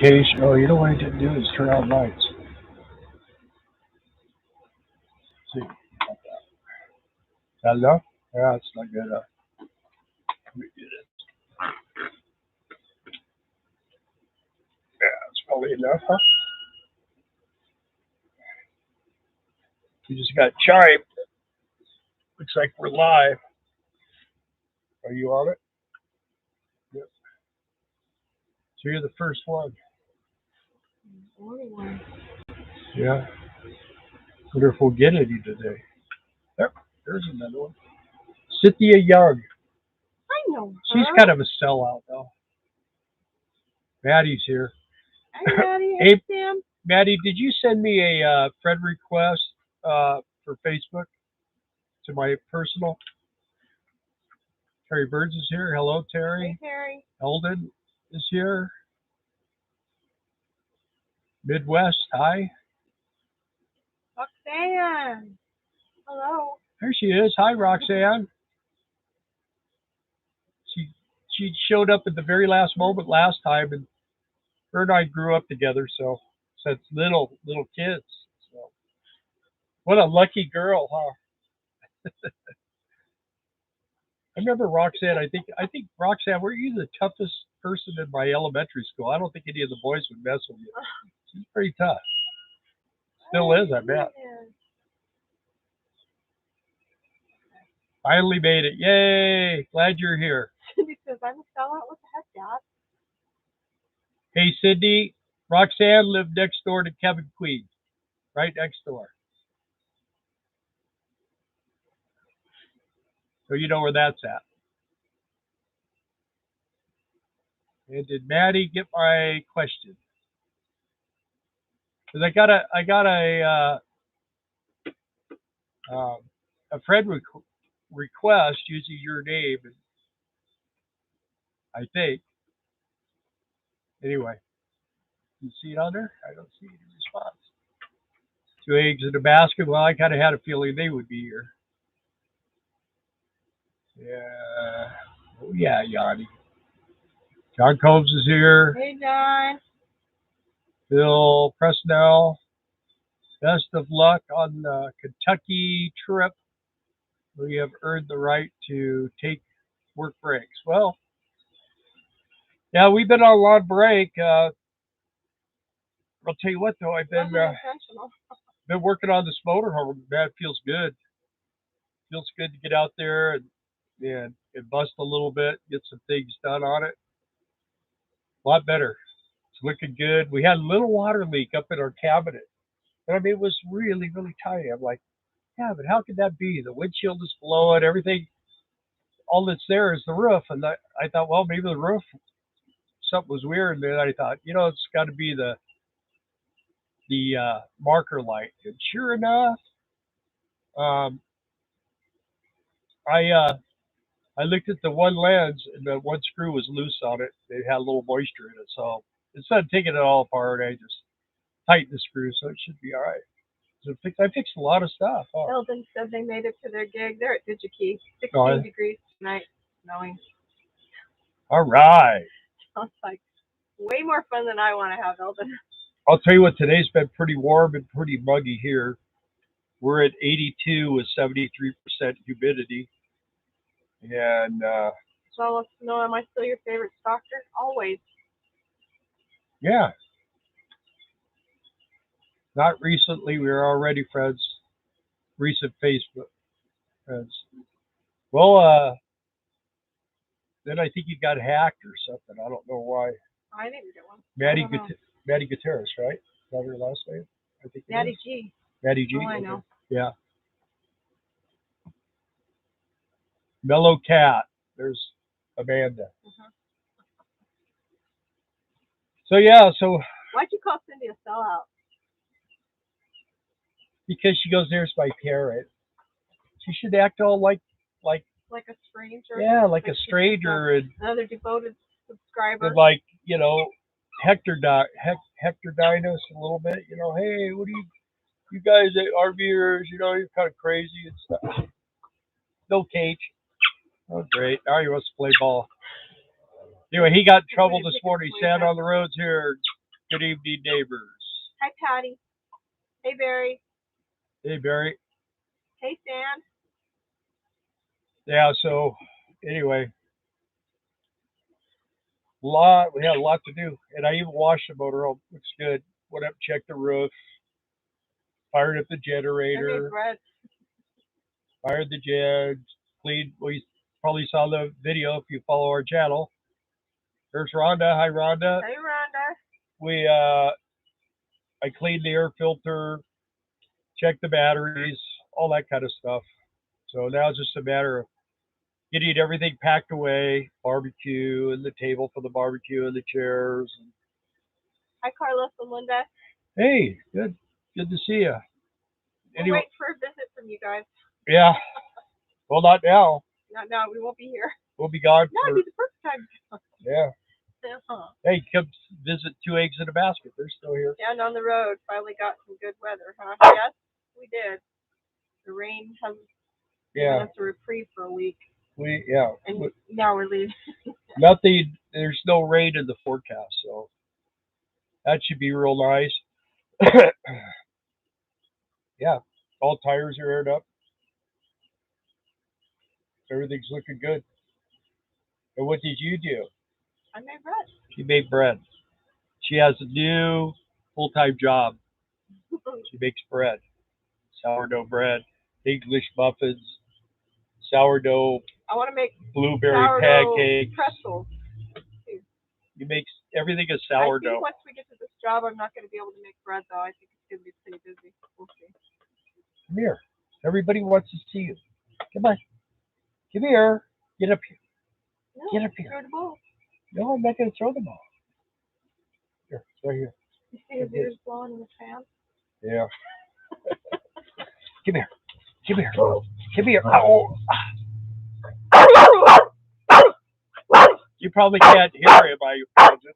vacation. Oh, you know what I didn't do is turn on lights. See, that enough? Yeah, it's not good enough. Let me get it. Yeah, it's probably enough, huh? We just got chimed. Looks like we're live. Are you on it? Yep. So you're the first one. Only one. Yeah. Wonder if we'll get any today. There's another one. Cynthia Young. I know her. She's kind of a sellout, though. Maddie's here. Hi, Maddie. Hey, Sam. Maddie, did you send me a friend request for Facebook to my personal? Terry Burns is here. Hello, Terry. Hey, Terry. Eldon is here. Midwest, hi. Roxanne. Hello. There she is. Hi, Roxanne. She showed up at the very last moment last time, and her and I grew up together, so since little kids. So what a lucky girl, huh? I remember Roxanne. I think Roxanne, were you the toughest person in my elementary school? I don't think any of the boys would mess with you. She's pretty tough. Still is, I bet. Finally made it. Yay! Glad you're here. Cindy says, I'm a sellout. What the heck, Dad? Hey, Cindy. Roxanne lived next door to Kevin Queen. Right next door. So you know where that's at. And did Maddie get my question? Because I got a friend request using your name, and I think. Anyway, you see it on there? I don't see any response. 2 eggs in a basket. Well, I kind of had a feeling they would be here. Yeah. Oh, yeah, Yanni. John Combs is here. Hey, John. Bill Presnell. Best of luck on the Kentucky trip. We have earned the right to take work breaks. Well, yeah, we've been on a long break. I'll tell you what, though, I've been working on this motorhome. That feels good. Feels good to get out there and bust a little bit, get some things done on it. A lot better. It's looking good. We had a little water leak up in our cabinet. And I mean, it was really, really tiny. I'm like, yeah, but how could that be? The windshield is below it. Everything, all that's there is the roof. And I thought, well, maybe the roof, something was weird. And then I thought, it's got to be the marker light. And sure enough, I looked at the one lens, and the one screw was loose on it. It had a little moisture in it. So instead of taking it all apart, I just tightened the screw, so it should be all right. So I fixed a lot of stuff. Oh. Eldon said they made it to their gig. They're at DigiKey. 16 degrees tonight, snowing. All right. Sounds like way more fun than I want to have, Eldon. I'll tell you what, today's been pretty warm and pretty muggy here. We're at 82 with 73% humidity. And so let's know, am I still your favorite stalker? Always. Yeah. Not recently. We were already friends. Recent Facebook friends. Well, then I think you got hacked or something. I don't know why. I didn't get one. Maddie Gutierrez, right? Is that her last name? I think Maddie G. Maddie G. Oh, I know. Yeah. Mellow Cat. There's Amanda. So yeah, why'd you call Cindy a sellout? Because she goes, there's my parent. She should act all like a stranger. Yeah, like a stranger and another devoted subscriber. And Hector Dinos a little bit. Hey, what do you guys RVers? You're kind of crazy and stuff. No cage. Oh, great. Now he wants to play ball. Anyway, he got in trouble this morning. He sat on the roads here Good evening, neighbors. Hi, Patty. Hey, Barry. Hey, Barry. Hey, Stan. Yeah, so anyway, we had a lot to do. And I even washed the motorhome. Looks good. Went up, checked the roof, fired up the I made generator, bread. fired the jets, cleaned. Well, you probably saw the video if you follow our channel. There's Rhonda. Hi, Rhonda. Hey, Rhonda. I cleaned the air filter, checked the batteries, all that kind of stuff. So now it's just a matter of getting everything packed away, barbecue and the table for the barbecue and the chairs. Hi, Carlos and Linda. Hey, good to see you. We'll wait for a visit from you guys. Yeah. Well, not now. Not now. We won't be here. We'll be gone. No, it'll be the first time. Yeah. Hey, come visit Two Eggs in a Basket. They're still here. Down on the road. Finally got some good weather, huh? Yes, we did. The rain has given us a reprieve for a week. And now we're leaving. Nothing. There's no rain in the forecast, so that should be real nice. Yeah, all tires are aired up. Everything's looking good. And what did you do? I made bread. She made bread. She has a new full-time job. She makes bread, sourdough bread, English muffins, sourdough. I want to make blueberry pancakes. Pretzels. You make everything a sourdough. I think once we get to this job, I'm not going to be able to make bread, though. I think it's going to be pretty busy. We'll see. Come here. Everybody wants to see you. Come on. Come here. Get up here. No, get up here. Throw the ball. No, I'm not going to throw the ball. Here, it's right here. You see his ears blowing in the fan? Yeah. Come here. Come here. Come here. Oh. You probably can't hear him, I imagine.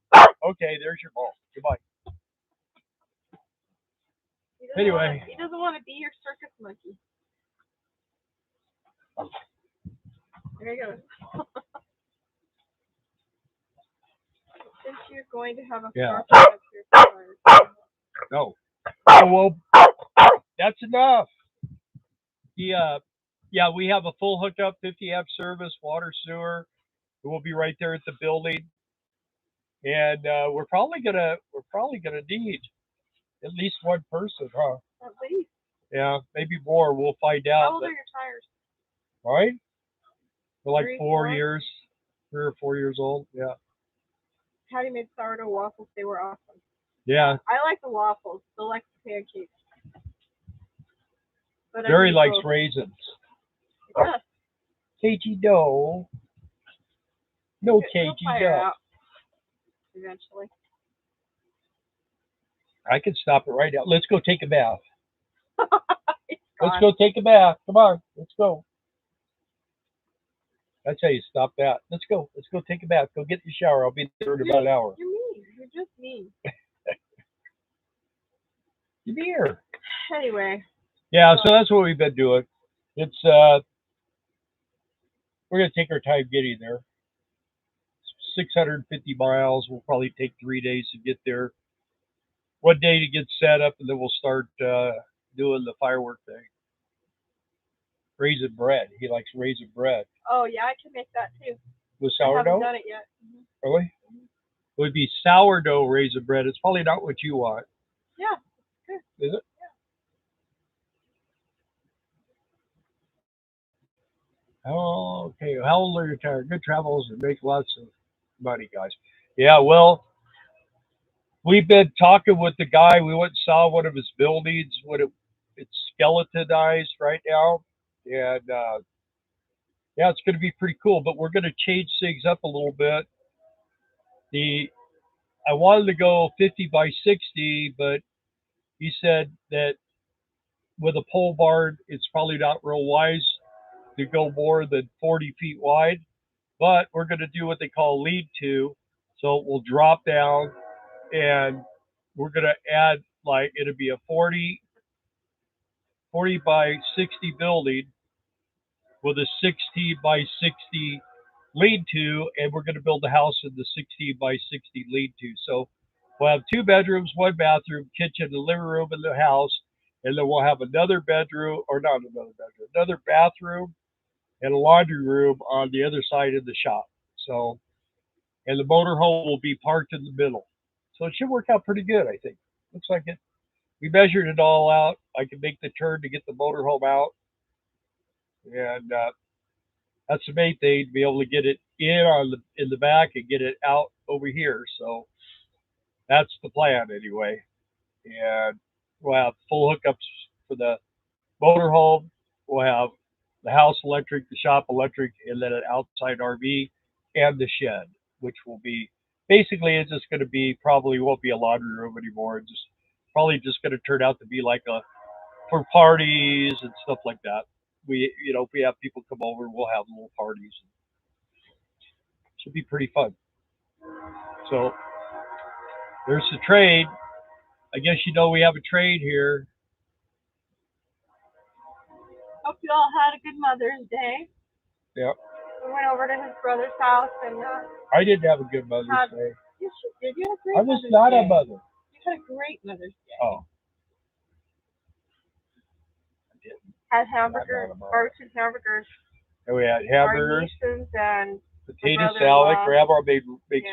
Okay, there's your ball. Goodbye. Anyway. He doesn't want to be your circus monkey. There you go. Since you're going to have a No. Oh, well, that's enough. Yeah, we have a full hookup, 50 amp service, water, sewer. We'll be right there at the building, and we're probably gonna need at least one person, huh? At least. Yeah, maybe more. We'll find out. How old are your tires? Right? They're like 3 or 4 years old. Yeah. Patty made sourdough waffles. They were awesome. Yeah. I like the waffles. Still like the pancakes. But Barry likes raisins. Yeah. KG, no. No, KG, no. Eventually. I can stop it right now. Let's go take a bath. Let's go take a bath. Come on. Let's go. That's how you stop that. Let's go. Let's go take a bath. Go get the shower. I'll be there in about an hour. You're mean. You're just mean. Come here. Anyway. Yeah, so that's what we've been doing. It's we're gonna take our time getting there. 650 miles. We'll probably take 3 days to get there. 1 day to get set up, and then we'll start doing the firework thing. Raisin bread. He likes raisin bread. Oh yeah, I can make that too. With sourdough? I haven't done it yet. Really? It would be sourdough raisin bread. It's probably not what you want. Yeah. Good. Is it? Yeah. Oh, okay. How old are you, Tyler? Good travels and make lots of money, guys. Yeah, well, we've been talking with the guy. We went and saw one of his buildings. It's skeletonized right now. And yeah, it's going to be pretty cool. But we're going to change things up a little bit. I wanted to go 50 by 60, but he said that with a pole barn, it's probably not real wise to go more than 40 feet wide. But we're going to do what they call lead-to. So we'll drop down, and we're going to add, like, it'll be a 40 by 60 building with a 60 by 60 lead-to, and we're going to build a house in the 60 by 60 lead-to. So We'll have 2 bedrooms, 1 bathroom, kitchen, the living room in the house, and then we'll have another bedroom, or not another bedroom, another bathroom and a laundry room on the other side of the shop. So, and the motorhome will be parked in the middle. So it should work out pretty good, I think. Looks like it. We measured it all out. I can make the turn to get the motorhome out, and that's the main thing, to be able to get it in the back and get it out over here. So that's the plan anyway. And we'll have full hookups for the motorhome. We'll have the house electric, the shop electric, and then an outside RV and the shed, which will be basically, it's just going to be, probably won't be a laundry room anymore. It's just probably just going to turn out to be like a, for parties and stuff like that. If we have people come over, we'll have little parties. Should be pretty fun. So there's the trade. I guess we have a trade here. Hope you all had a good Mother's Day. Yeah. We went over to his brother's house and I didn't have a good Mother's Day. Yes, you did. You had a great I was Mother's not Day. a mother. You had a great Mother's Day. Oh. I didn't. Had hamburgers, barbecue hamburgers. And we had hamburgers. Our nieces and potato salad. Grandma makes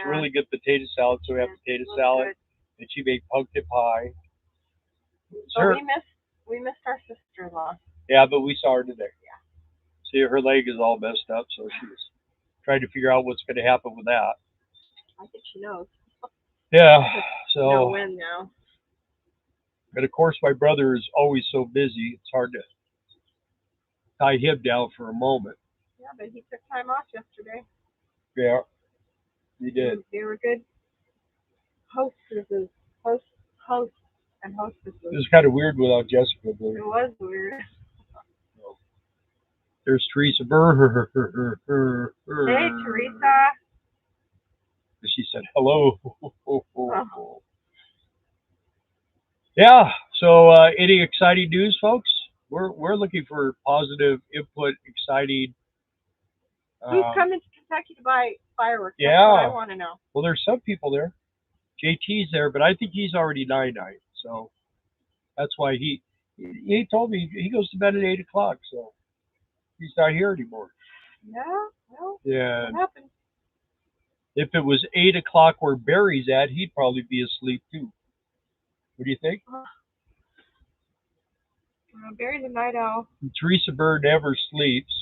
really good potato salad, so we have potato salad. Good. And she made pumpkin pie. But we missed our sister-in-law. Yeah, but we saw her today. Yeah. See, her leg is all messed up, so she's trying to figure out what's going to happen with that. I think she knows. Yeah, so. Know when now. And of course, my brother is always so busy, it's hard to tie him down for a moment. Yeah, but he took time off yesterday. Yeah, he did. They were good hostesses, hosts and hostesses. It was kind of weird without Jessica there. It was weird. There's Teresa. Hey, Teresa. She said hello. Oh. Yeah. So, any exciting news, folks? We're looking for positive input, exciting. Who's coming to Kentucky to buy fireworks? Yeah. That's what I want to know. Well, there's some people there. JT's there, but I think he's already 9-9. So that's why he told me he goes to bed at 8 o'clock. So he's not here anymore. Yeah. Well. Yeah. What happened? If it was 8 o'clock where Barry's at, he'd probably be asleep too. What do you think? Barry's a night owl. And Teresa Bird never sleeps.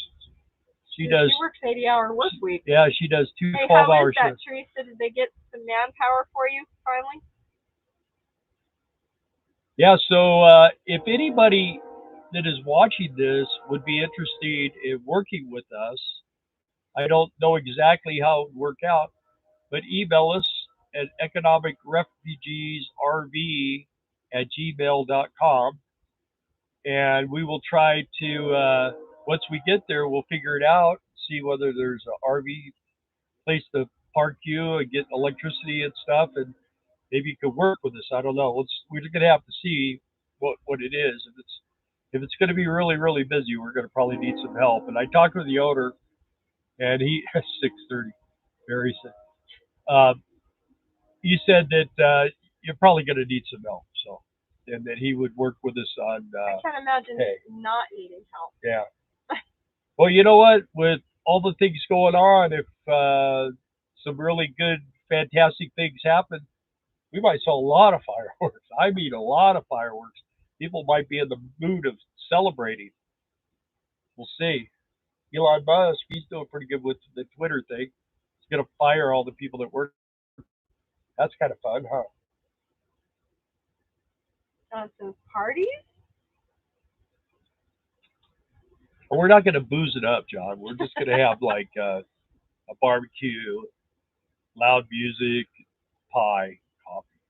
She works 80-hour work week. Yeah, she does 2 12-hour shifts. How is that, Teresa? Did they get some manpower for you finally? Yeah, so if anybody that is watching this would be interested in working with us, I don't know exactly how it would work out, but email us at economicrefugeesrv@gmail.com, and we will try to, once we get there, we'll figure it out, see whether there's an RV place to park you and get electricity and stuff, and maybe you could work with us. I don't know. We're going to have to see what it is. If it's going to be really, really busy, we're going to probably need some help. And I talked with the owner, and he 6:30. Barry said, he said that you're probably going to need some help. So, and that he would work with us on. I can't imagine not needing help. Yeah. Well, you know what? With all the things going on, if some really good, fantastic things happen, we might sell a lot of fireworks. I mean, a lot of fireworks. People might be in the mood of celebrating. We'll see. Elon Musk, he's doing pretty good with the Twitter thing. He's going to fire all the people that work. That's kind of fun, huh? Some parties? Well, we're not going to booze it up, John. We're just going to have like a barbecue, loud music, pie, coffee.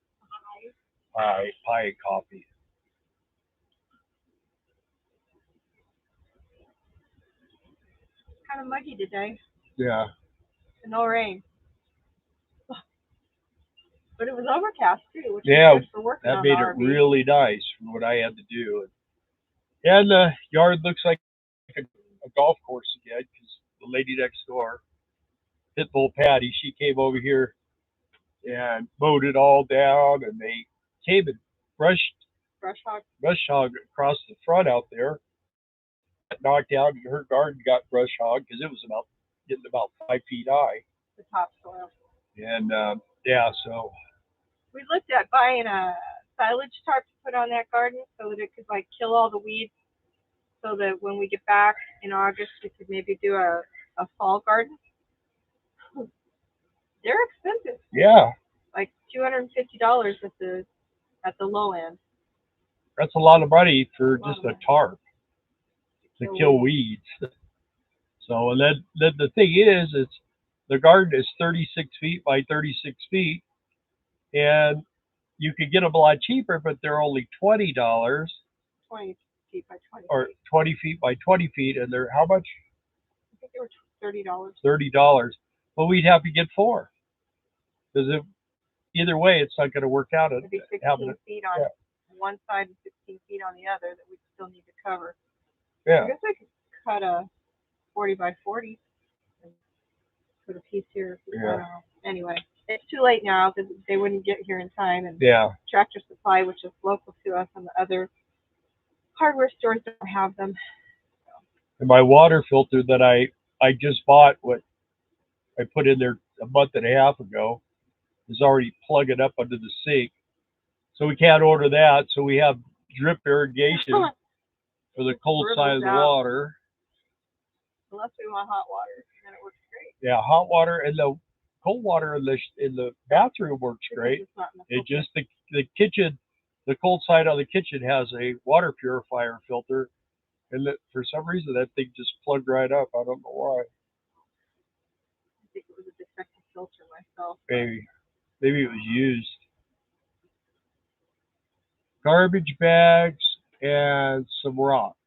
Pie and coffee. It's kind of muggy today. Yeah. No rain. But it was overcast too, which is good for working that on made the it RV. really nice for what I had to do. And the yard looks like a golf course again, because the lady next door, Pitbull Patty, she came over here and mowed it all down, and they came and brush hog across the front out there. Got knocked out, and her garden got brush hog because it was getting about 5 feet high. The topsoil. And yeah, so we looked at buying a silage tarp to put on that garden so that it could like kill all the weeds, so that when we get back in August we could maybe do a fall garden. They're expensive. Yeah. Like $250 at the low end. That's a lot of money for just a tarp to kill weeds. So, and then the thing is, the garden is 36 feet by 36 feet, and you could get them a lot cheaper, but they're only $20. 20 feet by 20. Or 20 feet by 20 feet, and they're how much? I think they were $30. $30. But we'd have to get 4, because either way, it's not going to work out. It'd be 16 feet on one side and 16 feet on the other that we'd still need to cover. Yeah. I guess I could cut a 40 by 40 and put a piece here. Yeah. Anyway, it's too late now because they wouldn't get here in time. And Tractor Supply, which is local to us, and the other hardware stores don't have them. So. And my water filter that I just bought, what I put in there a month and a half ago, is already plugging up under the sink. So we can't order that. So we have drip irrigation for the cold side of the water. Unless we want hot water, then it works great. Yeah, hot water, and the cold water in the bathroom works great. It just the kitchen, the cold side of the kitchen has a water purifier filter, and for some reason that thing just plugged right up. I don't know why. I think it was a defective filter myself. Maybe it was used. Garbage bags and some rocks.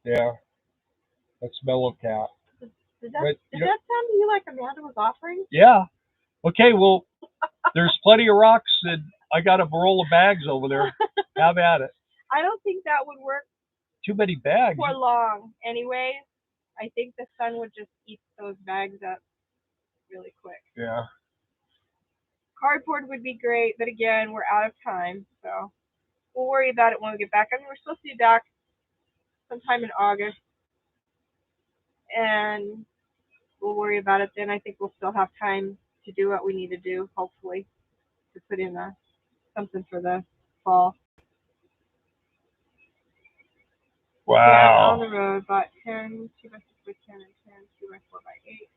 Yeah, that's Mellow Cat. Did that sound to you like Amanda was offering? Yeah. Okay, well, there's plenty of rocks, and I got a roll of bags over there. Have at it. I don't think that would work. Too many bags. For long. Anyways, I think the sun would just eat those bags up really quick. Yeah. Cardboard would be great, but again, we're out of time, so we'll worry about it when we get back. I mean, we're supposed to be back sometime in August, and we'll worry about it then. I think we'll still have time to do what we need to do, hopefully, to put in something for the fall. Wow. Yeah, on the road, bought 10, 2 by 6 by 10, and 10, 2 by 4 by 8.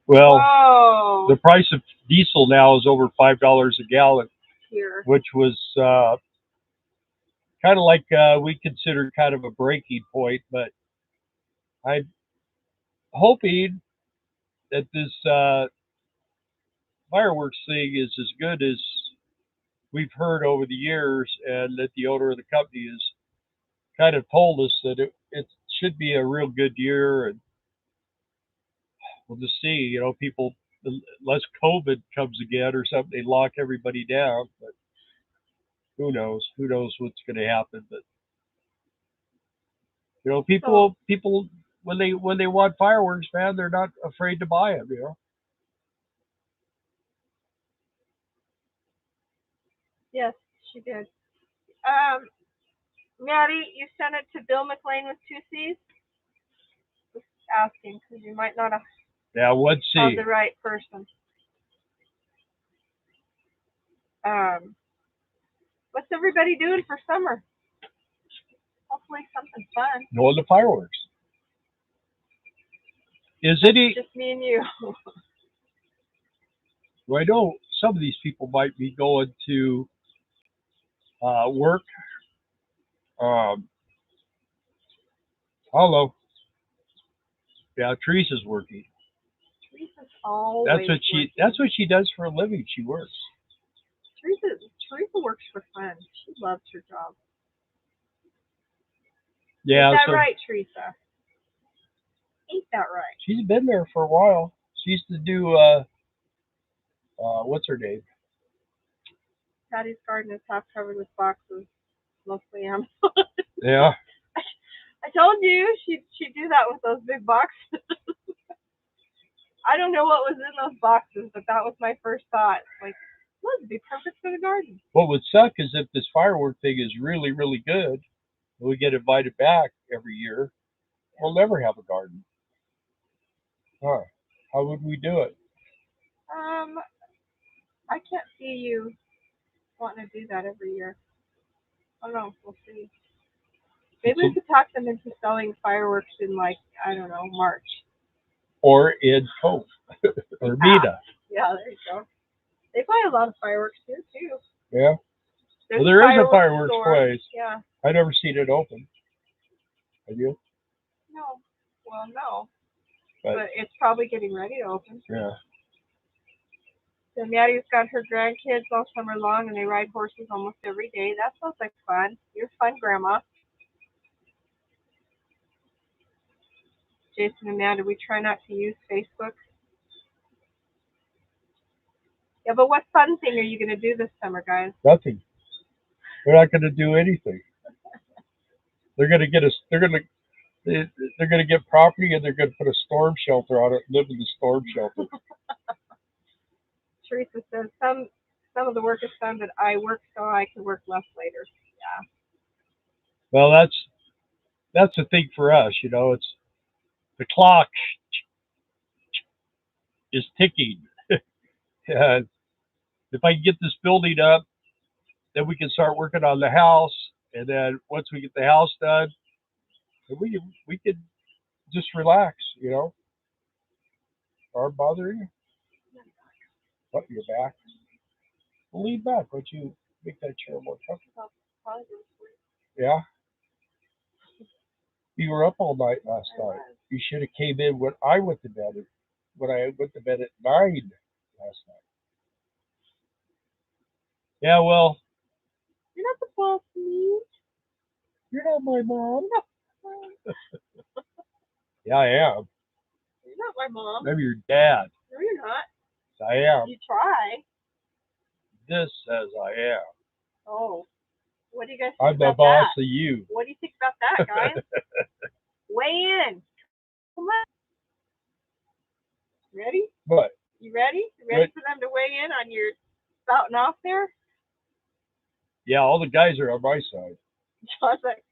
Well, whoa. The price of diesel now is over $5 a gallon, here, which was kind of like we considered kind of a breaking point, but I'm hoping that this fireworks thing is as good as we've heard over the years, and that the owner of the company has kind of told us that it should be a real good year, and we'll just see. People, unless COVID comes again or something, they lock everybody down. But who knows? Who knows what's going to happen? But people when they want fireworks, man, they're not afraid to buy them. Yes, she did. Maddie, you sent it to Bill McLean with 2 C's? Just asking, because you might not have one C. Found the right person. What's everybody doing for summer? Hopefully something fun. Going to fireworks. Just me and you. Well, I know some of these people might be going to work. Hello. Yeah, Teresa's working. Teresa's always That's what she does for a living. She works. Teresa works for fun. She loves her job. Yeah. Is that right, Teresa? Ain't that right? She's been there for a while. She used to do what's her name? Patty's garden is half covered with boxes, mostly Amazon. Yeah. I told you she'd do that with those big boxes. I don't know what was in those boxes, but that was my first thought. Like, well, it'd be perfect for the garden. What would suck is if this firework thing is really, really good, and we get invited back every year, we'll never have a garden. Huh? How would we do it? I can't see you wanting to do that every year. I don't know. We'll see. Maybe we could talk them into selling fireworks in, like, I don't know, March. Or in Cove or Mina. Yeah, there you go. They buy a lot of fireworks here too. Yeah. There's Well, there is a fireworks fireworks store. place. Yeah. I never seen it open. Have you? No. Well, no. But it's probably getting ready to open. yeah. So Maddie's got her grandkids all summer long, and they ride horses almost every day. That sounds like fun. You're fun, Grandma. Jason and Amanda, we try not to use Facebook. Yeah, but what fun thing are you going to do this summer, guys? Nothing. They're not going to do anything. They're going to get us. They're going to get property, and they're going to put a storm shelter on it. Live in the storm shelter. Teresa says some of the work is done, but I work so I can work less later. Yeah. Well, that's the thing for us. You know, it's the clock is ticking. And if I can get this building up, then we can start working on the house. And then once we get the house done, we could just relax, you know. Arm bothering you? What, your back? Well, lean back. Why don't you make that chair more comfortable? Yeah? You were up all night last night. You should have came in when I went to bed at 9 last night. Yeah, well. You're not the boss, me. You're not my mom. Yeah, I am. You're not my mom. I'm your dad. No, you're not. I am. You try. This says I am. Oh. What do you guys think I'm the about boss that? of you. What do you think about that, guys? Weigh in. Come on. Ready? What? You ready? You ready for them to weigh in on your spouting off there? Yeah, all the guys are on my side. John's like,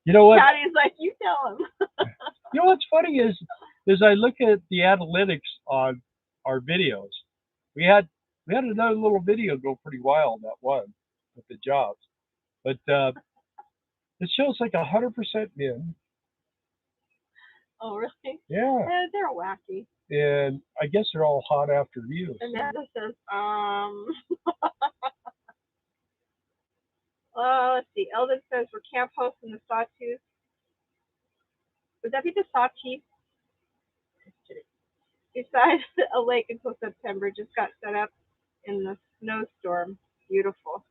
You know what? Patty's like, you tell him. You know what's funny is I look at the analytics on our videos. We had another little video go pretty wild, that one with the jobs, but it shows like 100% men. Oh, really? Yeah. They're wacky. And I guess they're all hot after you. Amanda says, let's see. Eldon says we're camp hosts in the Sawtooth. Would that be the Sawtooth? Besides a lake until September, just got set up in the snowstorm. Beautiful.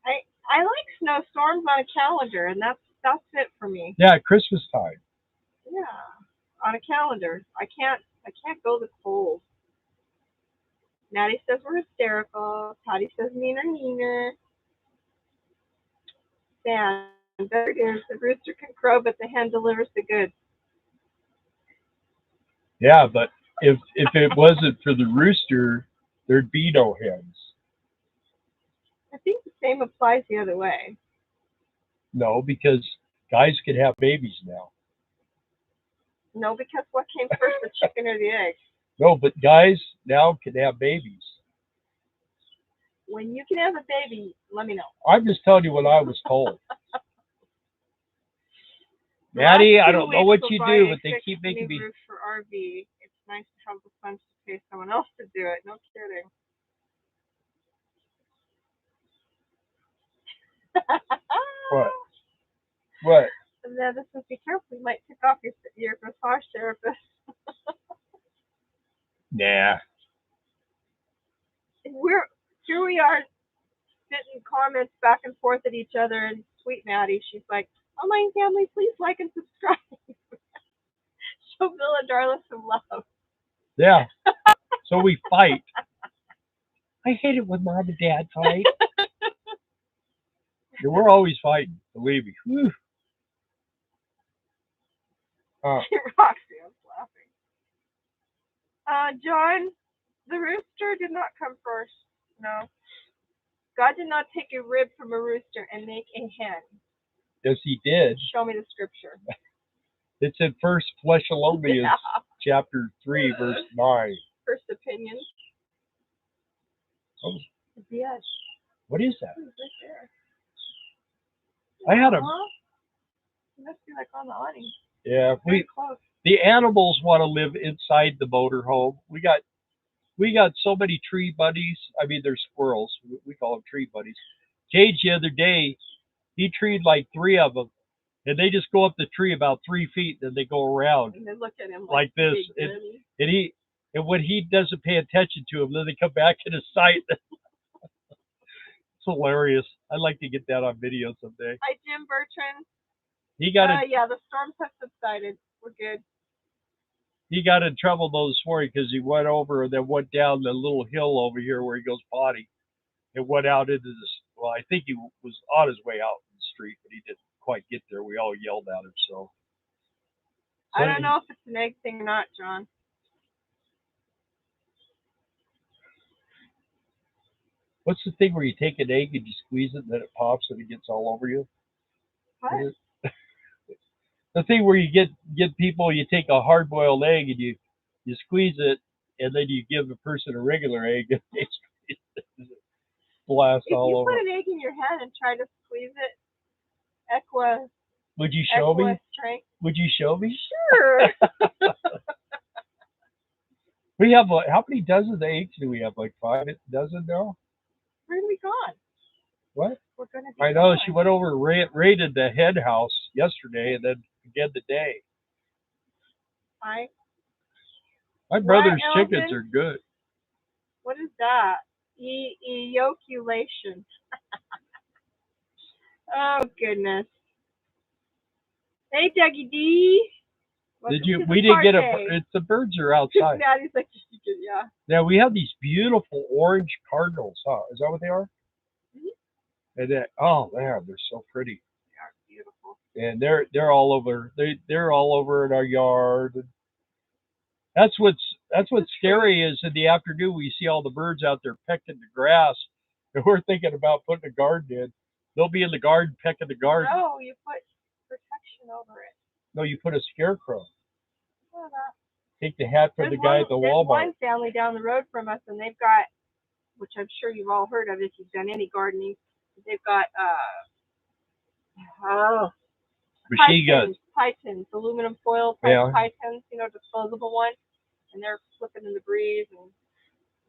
I like snowstorms on a calendar, and that's it for me. Yeah, Christmas time. Yeah, on a calendar. I can't go the cold. Maddie says we're hysterical. Patty says meaner. Dan, there it is. The rooster can crow, but the hen delivers the goods. Yeah, but if it wasn't for the rooster, there'd be no hens. I think the same applies the other way. No, because guys can have babies now. No, because what came first, the chicken or the egg? No, but guys now can have babies. When you can have a baby, let me know. I'm just telling you what I was told. Maddie, I don't know what you do, but they keep making me. Roof for RV. It's nice to have the funds to pay someone else to do it. No kidding. What? And then this is, be careful. You might pick off your massage therapist. Nah. Here we are, spitting comments back and forth at each other, and sweet Maddie, she's like, "Online family, please like and subscribe. Show Bill and Darla some love." Yeah. So we fight. I hate it when mom and dad fight. Yeah, we're always fighting, believe me. Whew. Roxy was laughing. John, the rooster did not come first. No. God did not take a rib from a rooster and make a hen. Yes, he did. Show me the scripture. It's in First Thessalonians chapter 3, verse 9. First opinion. Oh. Yes. What is that? It's right there. I had a. It must be like on the awning. Yeah, Close. the animals want to live inside the motorhome. We got so many tree buddies. I mean, they're squirrels. We call them tree buddies. Cage the other day, he treed like 3 of them, and they just go up the tree about 3 feet, and then they go around. And they look at him like this. And when he doesn't pay attention to them, then they come back in his sight. It's hilarious. I'd like to get that on video someday. Hi, Jim Bertrand. He got yeah, the storms have subsided. We're good. He got in trouble though this morning because he went over and then went down the little hill over here where he goes potty and went out into this. Well, I think he was on his way out in the street, but he didn't quite get there. We all yelled at him. So I don't know if it's an egg thing or not, John. What's the thing where you take an egg and you squeeze it and then it pops and it gets all over you? What? The thing where you get people, you take a hard-boiled egg and you squeeze it and then you give a person a regular egg and they squeeze it. Blast all over. If you put an egg in your hand and try to squeeze it, would you show me? Strength. Would you show me? Sure. We have how many dozen eggs do we have? Like 5 dozen now? We're gonna be gone. What? We're gonna be I know. gone. She went over and raided the hen house yesterday and then again today. Hi. My brother's chickens are good. What is that? Ejaculation. Oh goodness. Hey, Dougie D. We didn't get the birds are outside. Maddie's like, yeah. Yeah, we have these beautiful orange cardinals, huh? Is that what they are? Mm-hmm. And they're so pretty. They are beautiful. And they're all over. They're all over in our yard. That's what's scary is in the afternoon we see all the birds out there pecking the grass, and we're thinking about putting a garden in. They'll be in the garden pecking the garden. No, you put protection over it. No, you put a scarecrow. Oh, that. Take the hat from the guy at the Walmart. There's one family down the road from us, and they've got, which I'm sure you've all heard of if you've done any gardening. They've got machine guns, pythons, aluminum foil type pythons, disposable one, and they're flipping in the breeze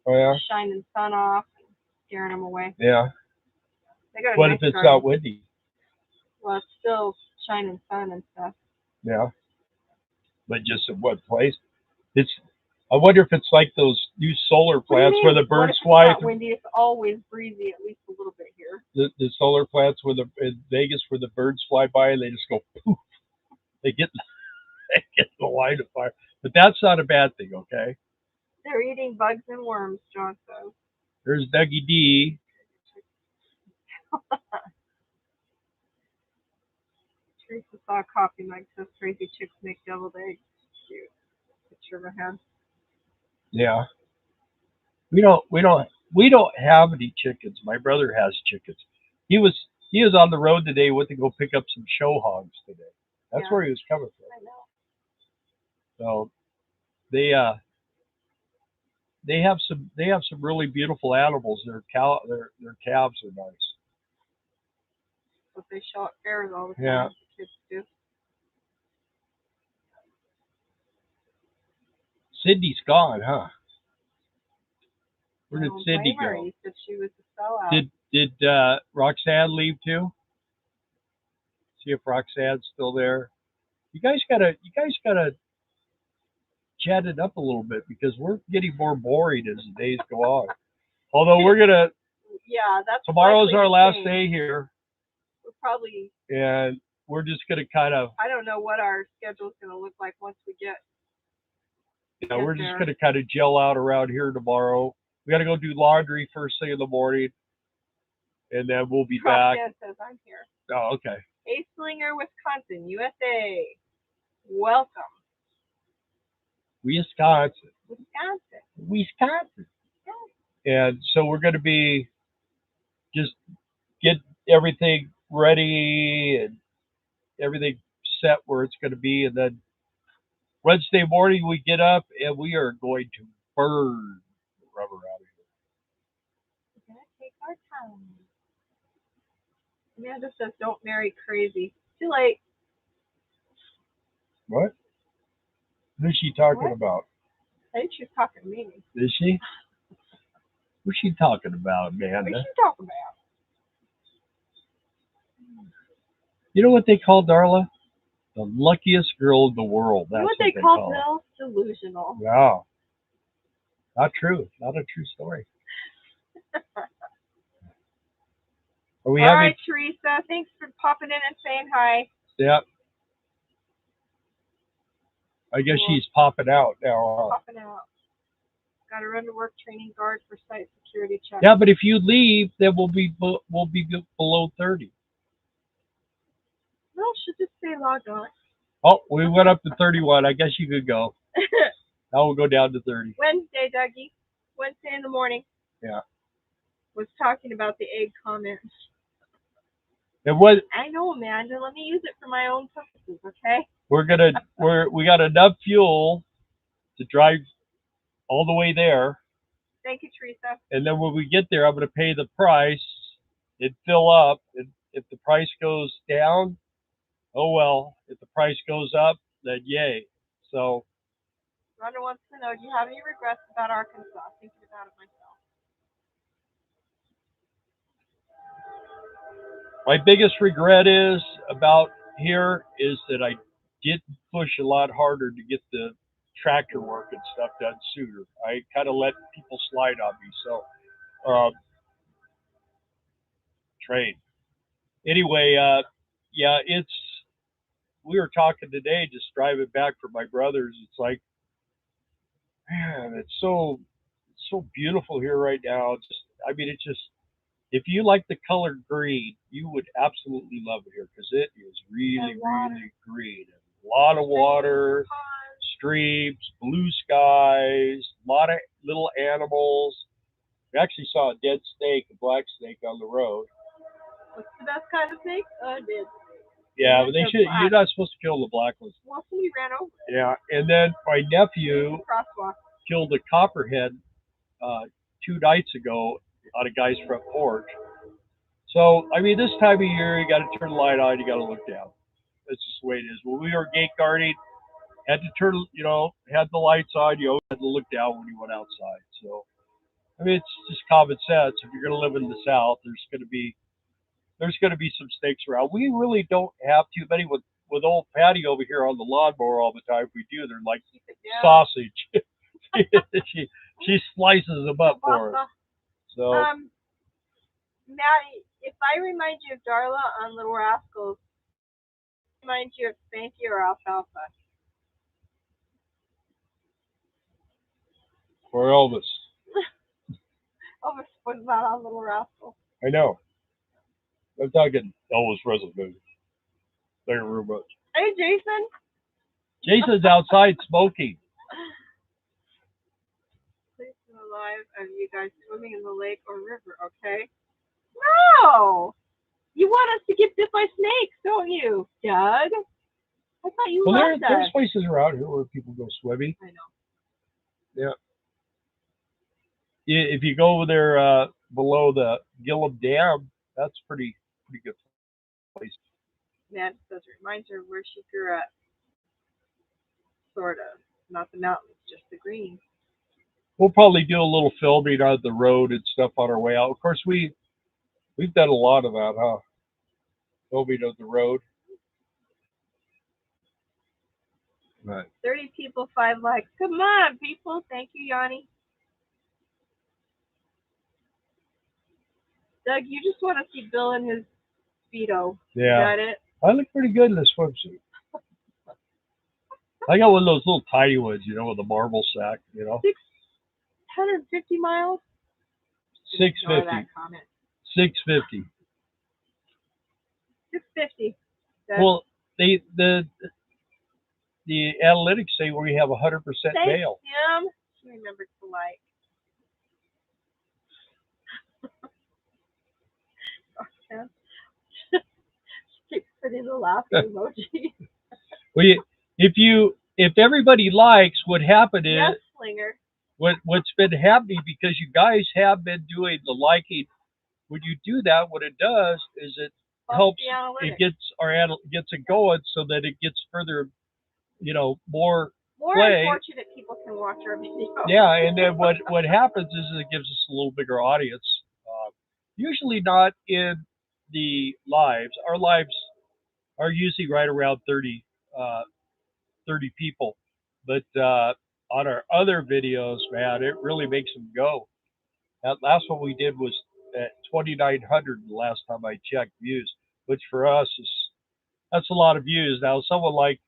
and shining sun off and scaring them away. Yeah. What if it's not windy? Well, it's still shining sun and stuff. Yeah. But just in what place? I wonder if it's like those new solar plants where the birds fly. It's not windy. It's always breezy, at least a little bit here. The solar plants in Vegas where the birds fly by and they just go poof. They get the line of fire. But that's not a bad thing, okay? They're eating bugs and worms, John says. There's Dougie D. Teresa saw a coffee mug says crazy chicks make deviled eggs. Cute. Picture of a hen. Yeah. We don't have any chickens. My brother has chickens. He was on the road today. Went to go pick up some show hogs today. That's where he was coming from. I know. So they have some really beautiful animals. Their calves are nice. But they show at fairs all the time. Yeah. The kids do. Sydney's gone, huh? Where did Sydney go? He said she was a sellout. Did Roxanne leave too? See if Roxanne's still there. You guys gotta chat it up a little bit because we're getting more boring as the days go on. Although we're gonna. Yeah, that's. Tomorrow's our last day here. We're probably. And we're just gonna kind of. I don't know what our schedule's gonna look like once we get. Yeah, we're just gonna kind of gel out around here tomorrow. We gotta go do laundry first thing in the morning, and then we'll be back. Roxanne says I'm here. Oh, okay. Slinger, Wisconsin, USA. Welcome, Wisconsin. Wisconsin. Wisconsin. Yeah. And so we're going to be just get everything ready and everything set where it's going to be. And then Wednesday morning we get up and we are going to burn the rubber out of here. We're gonna take our time. Amanda says, "Don't marry crazy." Too late. What? Who's she talking What? about? I think she's talking to me. Is she? Who's she talking about, Amanda? What's she talking about? You know what they call Darla? The luckiest girl in the world. That's You know what they call Bill? Delusional. Yeah. Not true. Not a true story. Are we All having? right, Teresa. Thanks for popping in and saying hi. Yeah. I guess she's popping out now. Popping out. Got to run to work training guard for site security check. Yeah, but if you leave, then we'll be below 30. No, she'll just stay logged on. Oh, we went up to 31. I guess you could go. Now we'll go down to 30. Wednesday, Dougie. Wednesday in the morning. Yeah. Was talking about the egg comments. And what? I know, Amanda. Let me use it for my own purposes, okay? We got enough fuel to drive all the way there. Thank you, Teresa. And then when we get there, I'm going to pay the price and fill up. And if the price goes down, oh well. If the price goes up, then yay. So. Rhonda wants to know, do you have any regrets about Arkansas? Thinking about it myself. My biggest regret is about here is that I didn't push a lot harder to get the tractor work and stuff done sooner. I kind of let people slide on me. So, trade. Anyway, yeah, we were talking today, just driving back from my brother's. It's like, man, it's so beautiful here right now. It's just, if you like the color green, you would absolutely love it here because it is really green. A lot of water, streams, blue skies, a lot of little animals. We actually saw a dead snake, a black snake, on the road. What's the best kind of snake? Dead. Yeah, but you're not supposed to kill the black ones. Well, somebody ran over. Yeah, and then my nephew killed a copperhead 2 nights ago on a guy's front porch. So, I mean, this time of year, you got to turn the light on, you got to look down. That's just the way it is. When we were gate guarding, had to turn, had the lights on, you had to look down when you went outside. So, I mean, it's just common sense. If you're going to live in the South, there's going to be some snakes around. We really don't have too many with old Patty over here on the lawnmower all the time. If we do, they're like sausage. she slices them up for us. So, Maddie, if I remind you of Darla on Little Rascals, remind you of Spanky or Alfalfa? For Elvis. Elvis was not on Little Rascals. I know. I'm talking Elvis Presley. Thank you very much. Hey, Jason. Jason's outside smoking. Please come alive of you guys swimming in the lake or river, okay? No! You want us to get bit by snakes, don't you, Doug? I thought you loved that. There's places around here where people go swimming. I know. Yeah. If you go over there below the Gillum Dam, that's pretty good place. Man, says it reminds her of where she grew up. Sort of. Not the mountains, just the green. We'll probably do a little filming on the road and stuff on our way out. Of course, we've done a lot of that, huh? Filming of the road. Right. 30 people, 5 likes. Come on, people. Thank you, Yanni. Doug, you just want to see Bill in his Speedo. Yeah. Is that it? I look pretty good in this swimsuit. I got one of those little tiny ones, with the marble sack, 650 miles? 650. 650. 650. Well, the analytics say we have 100% male. Tim. She remembered to like. She keeps putting the laughing emoji. If everybody likes, what happened is Yes, Slinger. what's been happening, because you guys have been doing the liking. When you do that, what it does is it helps. It gets it going so that it gets further, more play. Unfortunate people can watch our video. Yeah, and then what happens is it gives us a little bigger audience. Usually not in the lives. Our lives are usually right around 30 people, but on our other videos, man, it really makes them go. That last one we did was at 2,900 the last time I checked views, which for us that's a lot of views. Now someone like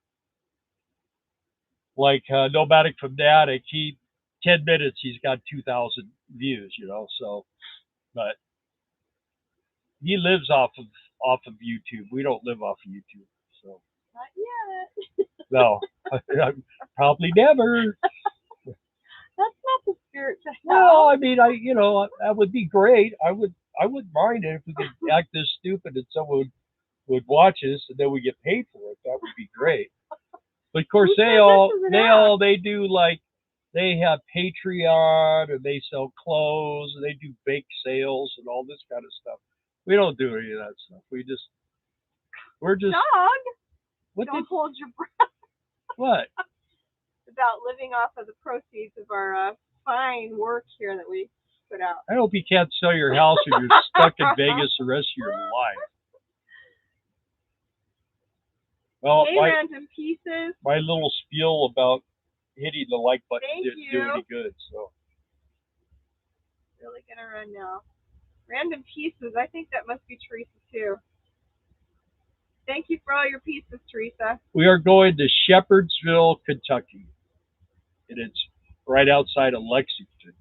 Nomadic Fanatic, 10 minutes he's got 2,000 views, so, but he lives off of YouTube. We don't live off of YouTube, so. Not yet. No, probably never. That's not the spirit to have. Well, I mean, that would be great. I wouldn't mind it if we could act this stupid and someone would watch us and then we get paid for it. That would be great. But of course, they do, like, they have Patreon and they sell clothes and they do bake sales and all this kind of stuff. We don't do any of that stuff. We're just. Dog. What Don't hold your breath. What? About living off of the proceeds of our fine work here that we put out. I hope you can't sell your house and you're stuck in Vegas the rest of your life. Well, random pieces. My little spiel about hitting the like button didn't do any good. So. Really gonna run now. Random pieces. I think that must be Teresa too. Thank you for all your pieces, Teresa. We are going to Shepherdsville, Kentucky. And it's right outside of Lexington.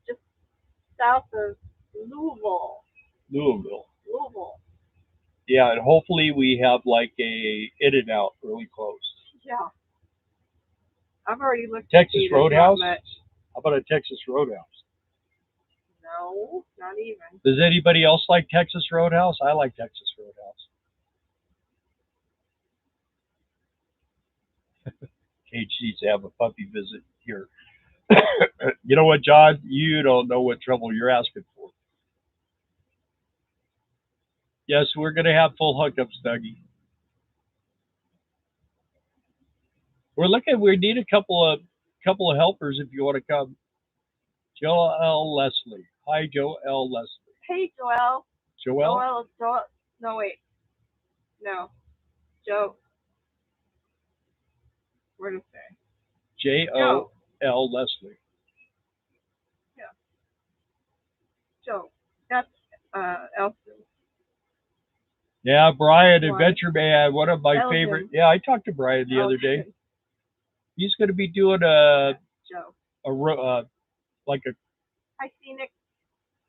Just south of Louisville. Yeah, and hopefully we have like a In-N-Out really close. Yeah. I've already looked Texas at Roadhouse? How about a Texas Roadhouse? No, not even. Does anybody else like Texas Roadhouse? I like Texas Roadhouse. Cage needs to have a puppy visit here. You know what, John? You don't know what trouble you're asking for. Yes, we're going to have full hookups, Dougie. We need a couple of helpers if you want to come. Joel Leslie. Hi, Joel Leslie. Hey, Joel. Joel? No, wait. No. Joe. Where to say? J-O-L Leslie. Yeah. Joe. That's Elson. Yeah, Brian, Adventure Man, one of my favorite. Yeah, I talked to Brian the other day. He's going to be doing a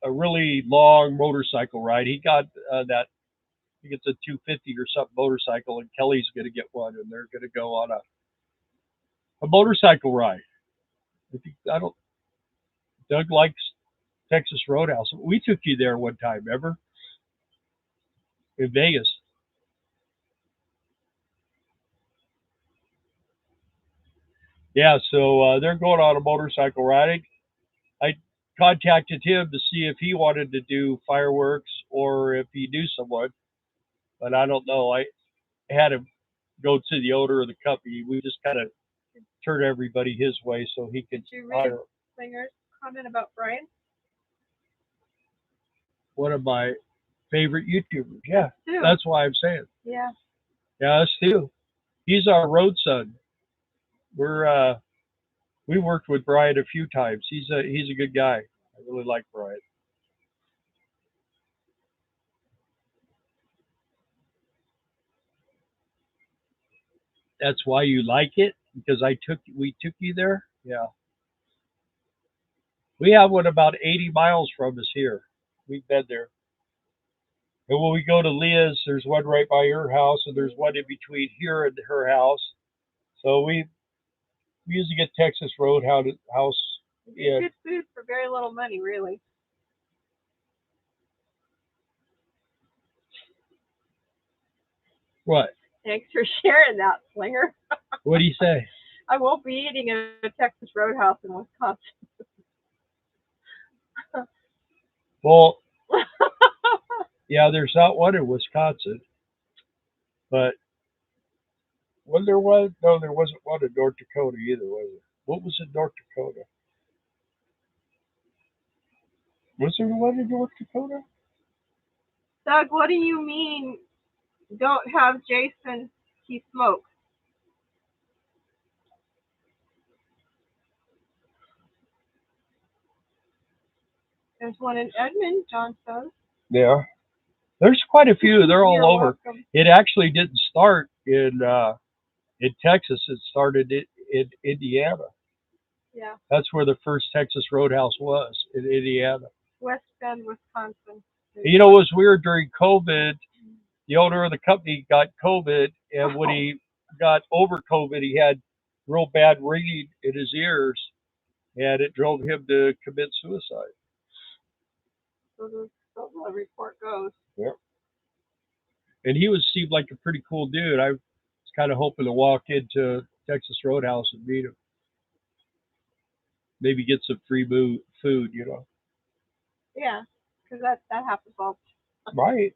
really long motorcycle ride. He got that. I think it's a 250 or something motorcycle, and Kelly's going to get one, and they're going to go on a motorcycle ride. Doug likes Texas Roadhouse. We took you there one time, remember? In Vegas. Yeah, so they're going on a motorcycle riding. I contacted him to see if he wanted to do fireworks or if he knew someone, but I don't know. I had him go to the owner of the company. We just kind of turn everybody his way so he could hire. Slinger's comment about Brian? One of my favorite YouTubers. Yeah, that's why I'm saying. Yeah. Yeah, us too. He's our road son. We worked with Brian a few times. He's a good guy. I really like Brian. That's why you like it? Because we took you there? Yeah. We have one about 80 miles from us here. We've been there. And when we go to Leah's, there's one right by her house, and there's one in between here and her house. So we usually get Texas Roadhouse. Yeah. Good food for very little money, really. What? Thanks for sharing that, Slinger. What do you say? I won't be eating at a Texas Roadhouse in Wisconsin. Well, yeah, there's not one in Wisconsin, but when there was, no, there wasn't one in North Dakota either, was it? What was in North Dakota? Was there one in North Dakota? Doug, what do you mean don't have Jason, he smokes? There's one in Edmond, John says. Yeah. There's quite a few. They're all You're over. welcome. It actually didn't start in Texas. It started in Indiana. Yeah. That's where the first Texas Roadhouse was, in Indiana. West Bend, Wisconsin. You know, it was weird during COVID. The owner of the company got COVID, and when he got over COVID, he had real bad ringing in his ears, and it drove him to commit suicide. So the report goes. Yep. And he seemed like a pretty cool dude. I was kind of hoping to walk into Texas Roadhouse and meet him. Maybe get some free food, you know. Yeah, because that happens all. Right.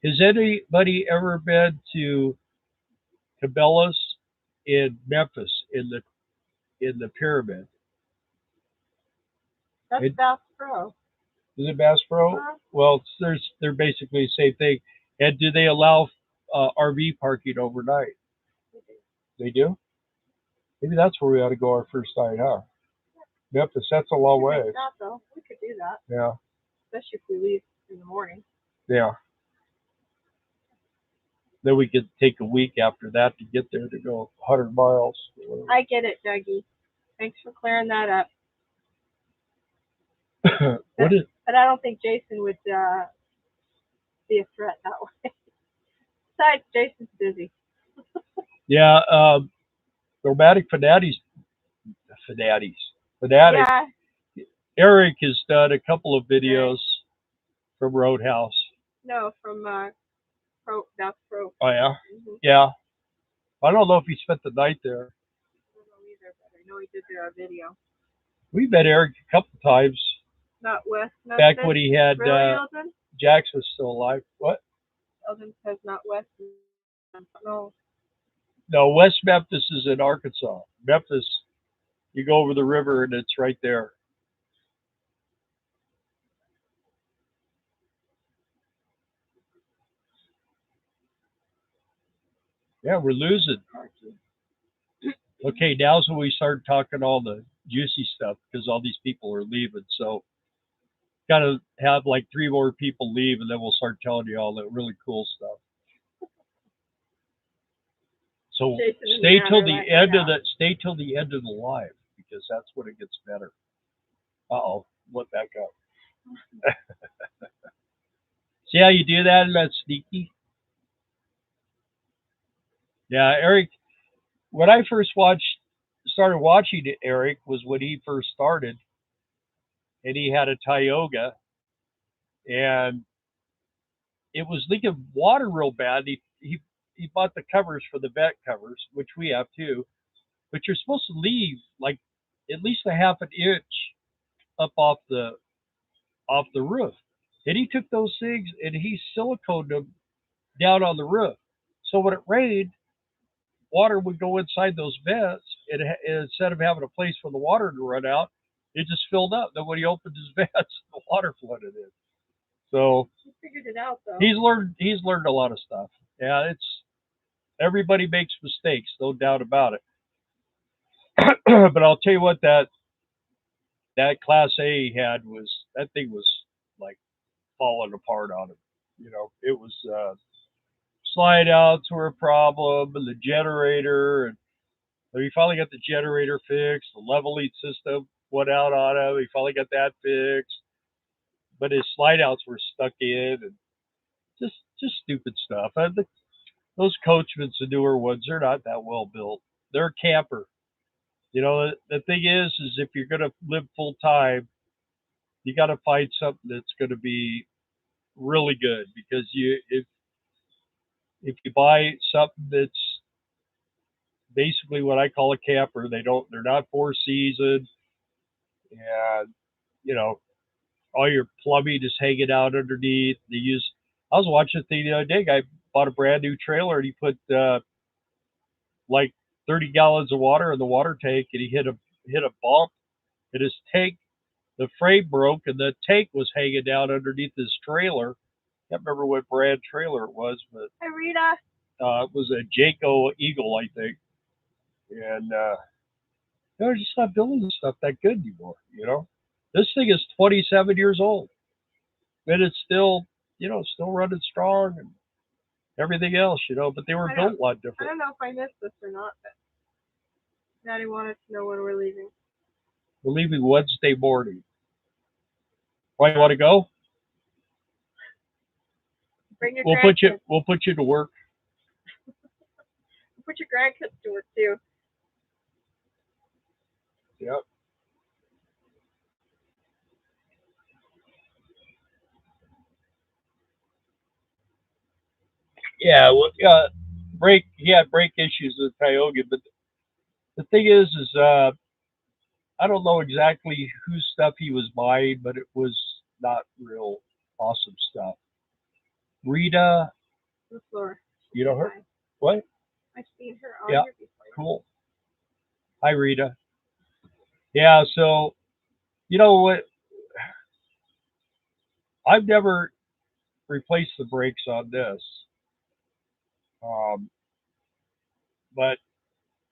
Has anybody ever been to Cabela's in Memphis in the pyramid? That's Bass Pro. Is it Bass Pro? Well, they're basically the same thing. And do they allow RV parking overnight? They do. Maybe that's where we ought to go our first night, huh? Memphis, that's a long way. Not though. We could do that. Yeah. Especially if we leave in the morning. Yeah. Then we could take a week after that to get there to go 100 miles. I get it, Dougie. Thanks for clearing that up. What is? But I don't think Jason would be a threat that way. Besides, Jason's busy. Yeah, Nomadic Fanatic. Yeah. Eric has done a couple of videos from Roadhouse. No, from Bass Pro. Oh yeah, Mm-hmm. yeah. I don't know if he spent the night there. I don't know either, but I know he did do a video. We met Eric a couple times. Not West Memphis. Back when he had really, Jax was still alive. What? Eldon says not West. No. No, West Memphis is in Arkansas. Memphis, you go over the river and it's right there. Yeah, we're losing. Okay, now's when we start talking all the juicy stuff because all these people are leaving. So, got to have like 3 more people leave, and then we'll start telling you all the really cool stuff. So stay till the end of the live because that's when it gets better. Uh-oh, went back up. See how you do that? That's sneaky. Yeah, Eric. When I first started watching Eric was when he first started, and he had a Tioga, and it was leaking water real bad. He bought the covers for the vet covers, which we have too. But you're supposed to leave like at least a half an inch up off the roof. And he took those things and he siliconed them down on the roof. So when it rained, water would go inside those vents, and instead of having a place for the water to run out, it just filled up. Then when he opened his vents, the water flooded in. So he figured it out though. He's learned a lot of stuff. Yeah, everybody makes mistakes, no doubt about it. But I'll tell you what, that Class A he had that thing was like falling apart on him. You know, it was slide outs were a problem, and the generator, and he finally got the generator fixed. The leveling system went out on him. He finally got that fixed. but his slide outs were stuck in, and just stupid stuff. Those Coachmans, the newer ones, they're not that well built. They're a camper. You know, the thing is if you're going to live full time, you got to find something that's going to be really good, because if you buy something that's basically what I call a camper, they're not four season, and you know, all your plumbing is hanging out underneath. I was watching a thing the other day. Guy bought a brand new trailer and he put like 30 gallons of water in the water tank, and he hit a bump, and his tank, the frame broke, and the tank was hanging down underneath his trailer. Can't remember what brand trailer it was, but Hi, Rita. it was a Jayco Eagle, I think. And they're just not building stuff that good anymore. You know, this thing is 27 years old, and it's still, still running strong and everything else. But they were built a lot different. I don't know if I missed this or not, but Daddy wanted to know when we're leaving. We're leaving Wednesday morning. Why, you want to go? Bring your grandkids. We'll put you to work. We'll put your grandkids to work too. Yep. Yeah, well, he had brake issues with Tioga, but the thing is I don't know exactly whose stuff he was buying, but it was not real awesome stuff. Rita, the floor. You know her? What? I've seen her on here before. Cool. Hi, Rita. Yeah, so you know what? I've never replaced the brakes on this, but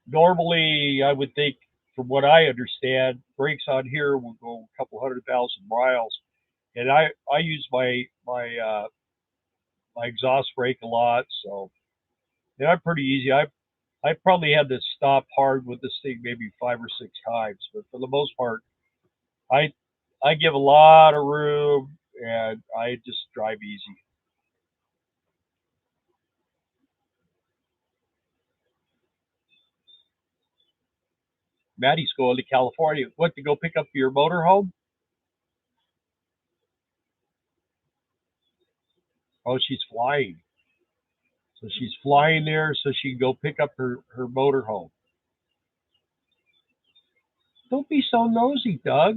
normally I would think, from what I understand, brakes on here will go a couple 100,000 miles, and I use my exhaust brake a lot, so I'm pretty easy. I probably had to stop hard with this thing maybe 5 or 6 times, but for the most part, I I give a lot of room and I just drive easy. Maddie's going to California. What, to go pick up your motorhome? Oh, she's flying. So she's flying there so she can go pick up her motorhome. Don't be so nosy, Doug.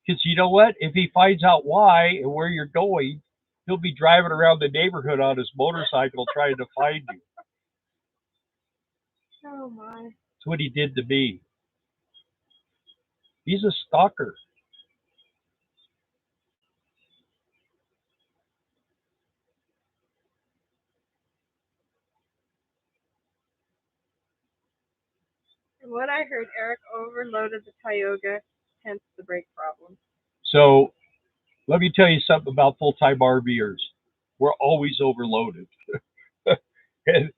Because you know what? If he finds out why and where you're going, he'll be driving around the neighborhood on his motorcycle trying to find you. Oh, my. That's what he did to me. He's a stalker. From what I heard, Eric overloaded the Tioga, hence the brake problem. So let me tell you something about full-time RVers. We're always overloaded. and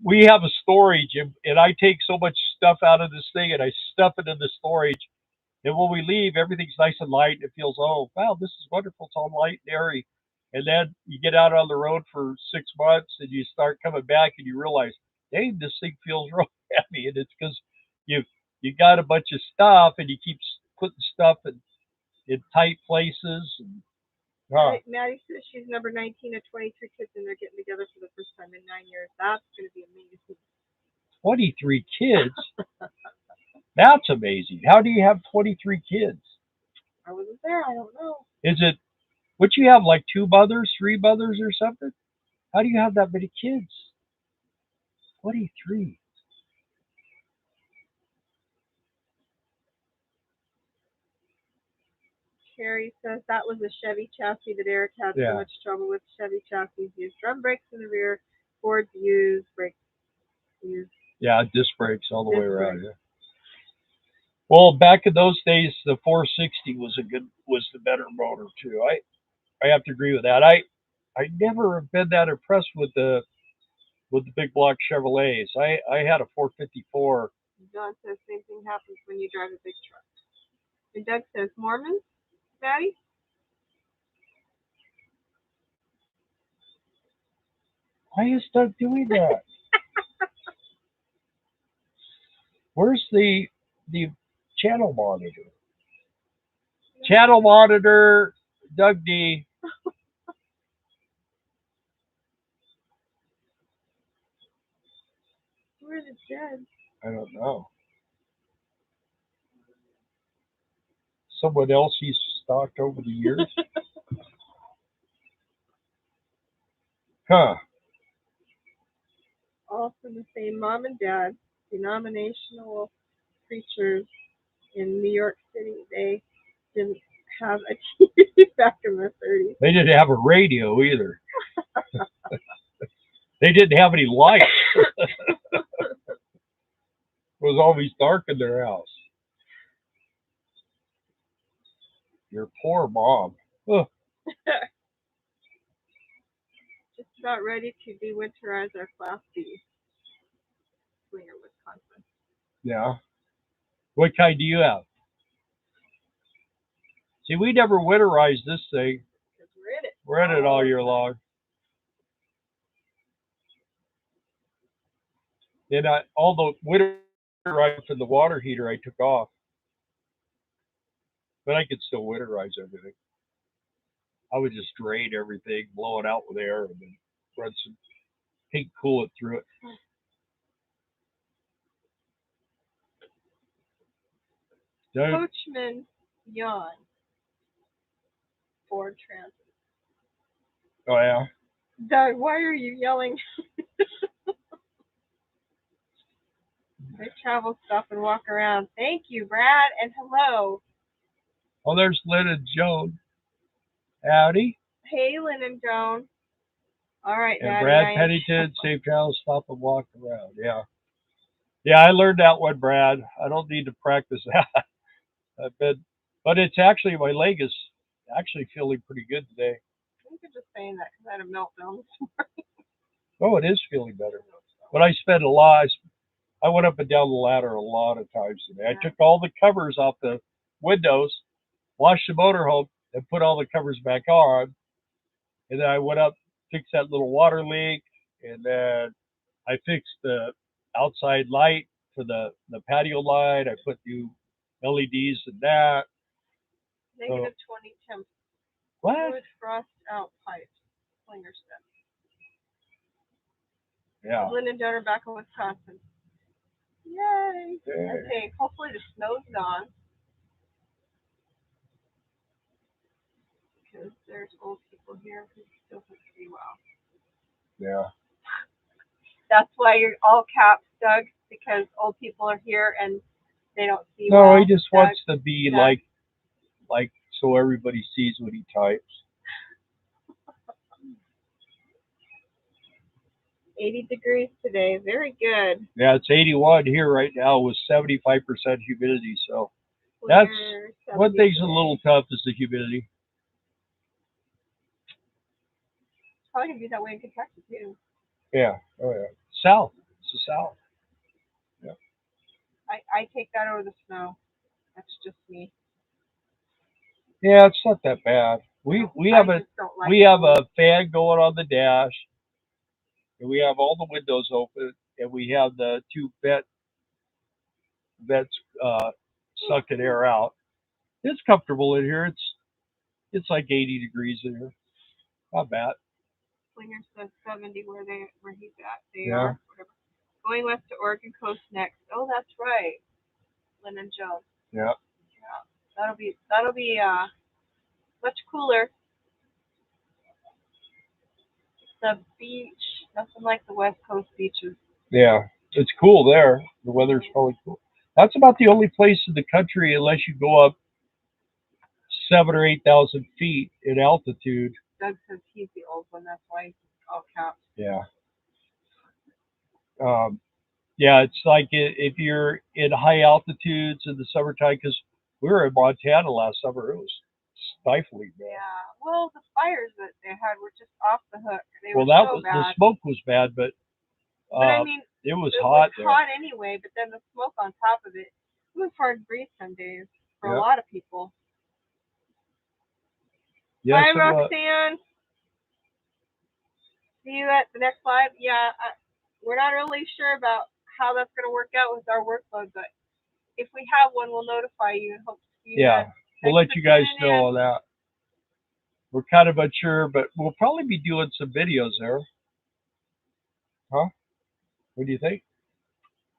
we have a storage, and I take so much stuff out of this thing and I stuff it in the storage. And when we leave, everything's nice and light. It feels, oh, wow, this is wonderful. It's all light and airy. And then you get out on the road for 6 months and you start coming back and you realize, hey, this thing feels real heavy. And it's because you got a bunch of stuff and you keep putting stuff in tight places. And, Maddie says she's number 19 of 23 kids, and they're getting together for the first time in 9 years. That's going to be amazing. 23 kids? That's amazing. How do you have 23 kids? I wasn't there. I don't know. Is it, what you have, like 2 mothers, 3 mothers or something? How do you have that many kids? 23. Carrie says that was a Chevy chassis that Eric had so much trouble with. Chevy chassis used drum brakes in the rear. Ford's used brakes. Yeah, disc brakes all the way around. Yeah. Well, back in those days, the 460 was the better motor too. I have to agree with that. I never have been that impressed with the big block Chevrolets. I had a 454. John says same thing happens when you drive a big truck. And Doug says, Mormons, Maddie? Why is Doug doing that? Where's the channel monitor? Channel monitor, Doug D. Where's it dead? I don't know. Someone else he's stalked over the years? Huh. All from the same mom and dad, denominational preachers in New York City. They didn't have a TV back in the 30s. They didn't have a radio either. They didn't have any lights. It was always dark in their house. Your poor mom. Ugh. Just about ready to de-winterize our Class B. Slinger, Wisconsin. Yeah. What kind do you have? See, we never winterized this thing. We're in it all year long. And all the winter for the water heater I took off. But I could still winterize everything. I would just drain everything, blow it out with air, and then run some pink coolant through it. Coachman yawn. Ford Transit. Oh, yeah? Doug, why are you yelling? I travel stuff and walk around. Thank you, Brad, and hello. Oh, there's Lynn and Joan. Howdy. Hey, Lynn and Joan. All right, And Daddy. Brad Pennington, safe travels, stop and walk around. Yeah. Yeah, I learned that one, Brad. I don't need to practice that. But it's actually, my leg is actually feeling pretty good today. I think you're just saying that because I had a meltdown this morning. Oh, it is feeling better. But I spent a lot. I went up and down the ladder a lot of times today. I took all the covers off the windows, washed the motorhome, and put all the covers back on. And then I went up, fixed that little water leak, and then I fixed the outside light for the patio light. I put new LEDs in that. Negative 20 temp. What? Fluid frost out pipe. Slinger step. Yeah. Lynn and Joan are back in Wisconsin. Yay! Okay, hopefully the snow's gone. Because there's old people here who still can see well. Yeah. That's why you're all caps, Doug, because old people are here and they don't see well. No, he just wants to be like so everybody sees what he types. 80 degrees today. Very good. Yeah, it's 81 here right now with 75% humidity. So that's one thing's a little tough is the humidity. It's probably going to be that way in Kentucky, too. Yeah. Oh, yeah. South. It's the South. Yeah. I take that over the snow. That's just me. Yeah, it's not that bad. We have a fan going on the dash, and we have all the windows open, and we have the two vents sucking air out. It's comfortable in here. It's like 80 degrees in here. Not bad. Slinger says 70 where he's at. They are. Whatever. Going west to Oregon coast next. Oh, that's right. Lynn and Joan. Yeah. That'll be much cooler. The beach, nothing like the West Coast beaches. Yeah, it's cool there. The weather's probably cool. That's about the only place in the country, unless you go up 7,000 or 8,000 feet in altitude. Doug says he's the old one. That's why he's all caps. Yeah. Yeah, it's like if you're in high altitudes in the summertime, because we were in Montana last summer, it was stifling, man. Yeah, well, the fires that they had were just off the hook. The smoke was bad, but I mean, it was hot. It was hot anyway, but then the smoke on top of it was hard to breathe some days. for a lot of people. Yes, Bye, Roxanne. See you at the next live. Yeah, we're not really sure about how that's going to work out with our workload, but if we have one, we'll notify you and hope to see you. Yeah, we'll let you guys know on that. We're kind of unsure, but we'll probably be doing some videos there. Huh? What do you think?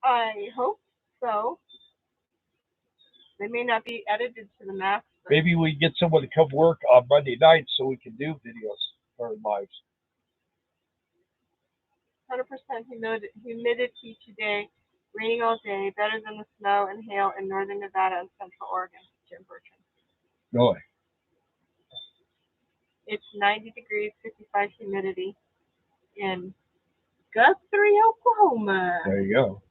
I hope so. They may not be edited to the max. Maybe we get someone to come work on Monday night so we can do videos or lives. 100% humidity today. Raining all day. Better than the snow and hail in northern Nevada and central Oregon. Jim Bertrand. Really? It's 90 degrees, 55 humidity in Guthrie, Oklahoma. There you go.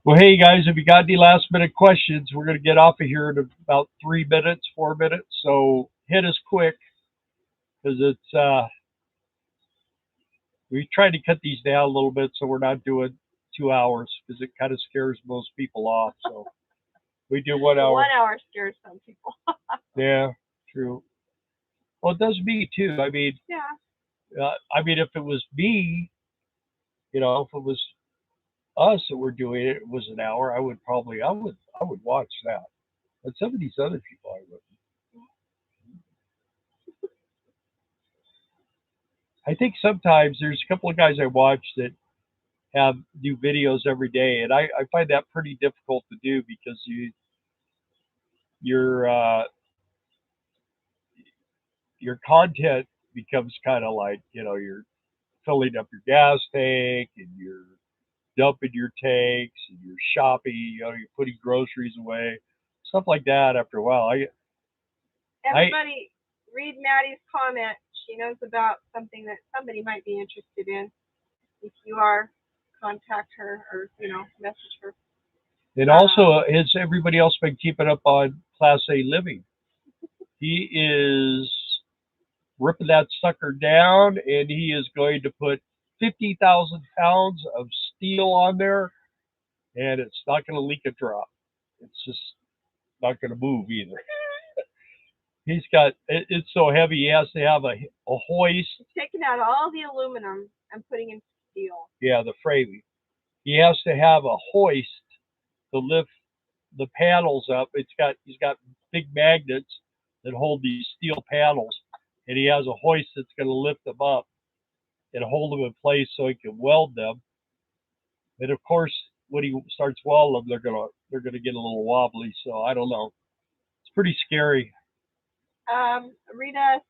Well, hey guys, if you got any last minute questions, we're going to get off of here in about 3 minutes, 4 minutes. So hit us quick because it's, we tried to cut these down a little bit so we're not doing 2 hours because it kind of scares most people off. So we do 1 hour. 1 hour scares some people. Yeah, true. Well, it does me too. I mean, yeah. I mean, if it was me, you know, if it was us that were doing it, it was an hour, I would watch that. But some of these other people, I wouldn't. I think sometimes there's a couple of guys I watch that do videos every day, and I find that pretty difficult to do because your content becomes kind of like, you know, you're filling up your gas tank and you're dumping your tanks and you're shopping, you know, you're putting groceries away, stuff like that. After a while, everybody read Maddie's comment. She knows about something that somebody might be interested in. If you are, contact her or, you know, message her. And also, has everybody else been keeping up on Class A living? He is ripping that sucker down, and he is going to put 50,000 pounds of steel on there, and it's not going to leak a drop. It's just not going to move either. He's got, it's so heavy, he has to have a hoist. He's taking out all the aluminum and putting in steel. Yeah, the framing. He has to have a hoist to lift the panels up. He's got big magnets that hold these steel panels, and he has a hoist that's going to lift them up and hold them in place so he can weld them. And of course, when he starts welding them, they're gonna get a little wobbly. So I don't know. It's pretty scary. Rita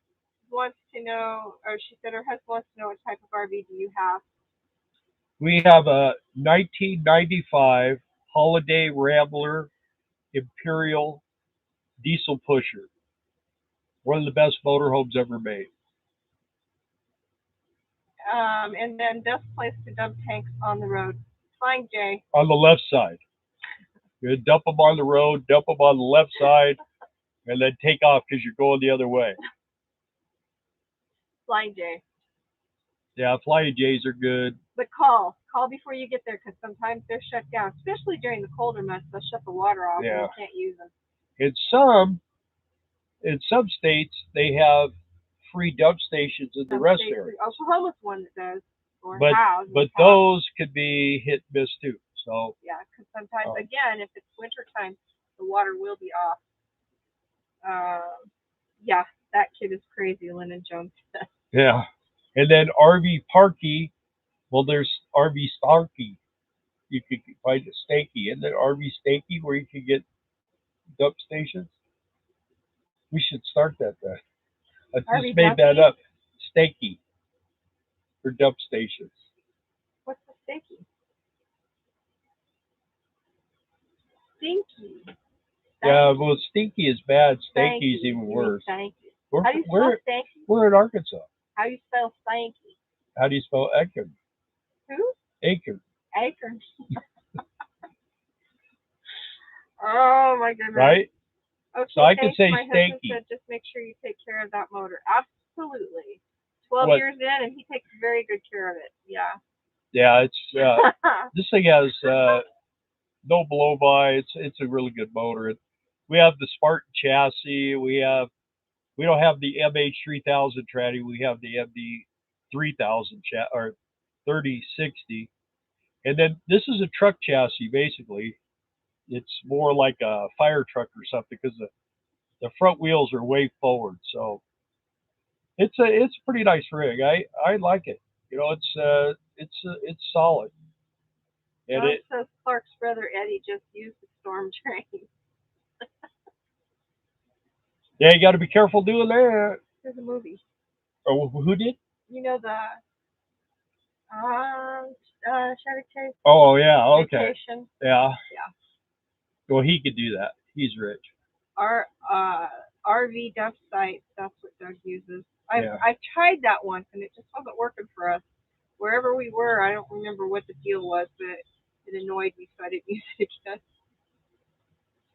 wants to know, or she said her husband wants to know what type of RV do you have? We have a 1995 Holiday Rambler Imperial diesel pusher. One of the best motorhomes ever made. And then best place to dump tanks on the road. Fine, Jay. On the left side. You dump them on the road, dump them on the left side, and then take off because you're going the other way. Flying J. Yeah, Flying J's are good. But call before you get there because sometimes they're shut down, especially during the colder months. They'll shut the water off and you can't use them. In some states, they have free dump stations in the rest areas. Oklahoma's one that does. But those could be hit and miss too. So yeah, because sometimes again, if it's winter time, the water will be off. Yeah, that kid is crazy, Lyndon Jones says. Yeah, and then RV Parky. Well, there's RV Starkey. You could find a Stanky, and then RV Stanky where you can get dump stations. We should start that then. I just made that up. Stanky for dump stations. What's the Stanky? Stinky. Yeah, well, stinky is bad. Stanky is even worse. How do you spell stanky? We're in Arkansas. How do you spell stanky? How do you spell Akron? Who? Akron. Akron. Oh my goodness. Right? Okay, so I could say my stanky. husband said just make sure you take care of that motor. Absolutely. 12 years in, and he takes very good care of it. Yeah. Yeah, it's this thing has no blow by. It's a really good motor. We have the Spartan chassis. We don't have the MH3000 tranny. We have the MD3000 or 3060. And then this is a truck chassis basically. It's more like a fire truck or something because the front wheels are way forward. So it's a pretty nice rig. I like it. You know, it's solid. And John it says Clark's brother Eddie just used the storm train. yeah, you got to be careful doing that. There's a movie. Oh, who did? You know the Chevy Chase Oh yeah, okay, Vacation. yeah. Yeah. Well, he could do that. He's rich. Our RV dump site. That's what Doug uses. Yeah. I've tried that once and it just wasn't working for us. Wherever we were, I don't remember what the deal was, but it annoyed me, so I didn't use it again.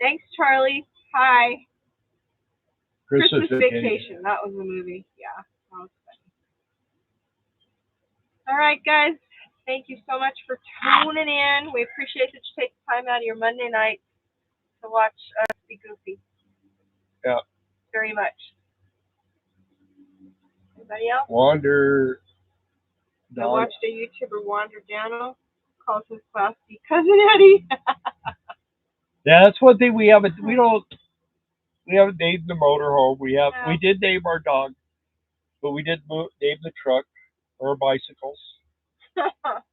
Thanks, Charlie. Hi. Christmas Vacation. That was the movie. Yeah, that was funny. All right, guys. Thank you so much for tuning in. We appreciate that you take time out of your Monday night to watch us be goofy. Yeah. Very much. Anybody else? Wander. I watched a YouTuber, Wander Dano, calls his class cousin Eddie. Yeah, that's one thing we haven't. We haven't named the motorhome. No. We did name our dog, but we didn't name the truck or bicycles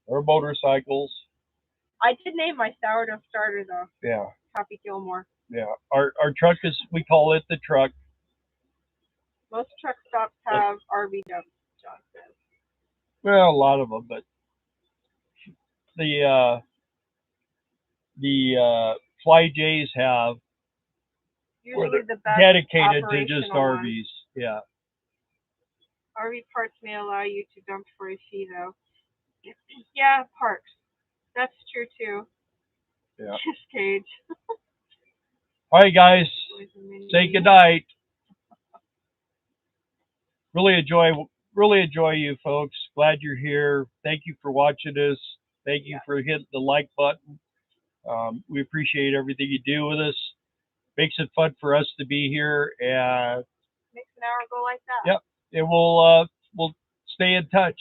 or motorcycles. I did name my sourdough starter though. Yeah. Happy Gilmore. Yeah. Our truck is, we call it the truck. Most truck stops have RV dumps, John says. Well, a lot of them, but the Fly Jays have usually the best dedicated to just RVs. Ones. Yeah. RV parts may allow you to dump for a fee though. Yeah, parks. That's true too. Yeah. Kiss cage. All right, guys. Say goodnight. Really enjoy you folks. Glad you're here. Thank you for watching us. Thank you for hitting the like button. We appreciate everything you do with us. Makes it fun for us to be here, and makes an hour go like that. Yep. And we'll stay in touch.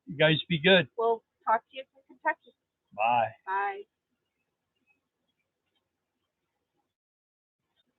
You guys be good. We'll talk to you from Kentucky. Bye. Bye.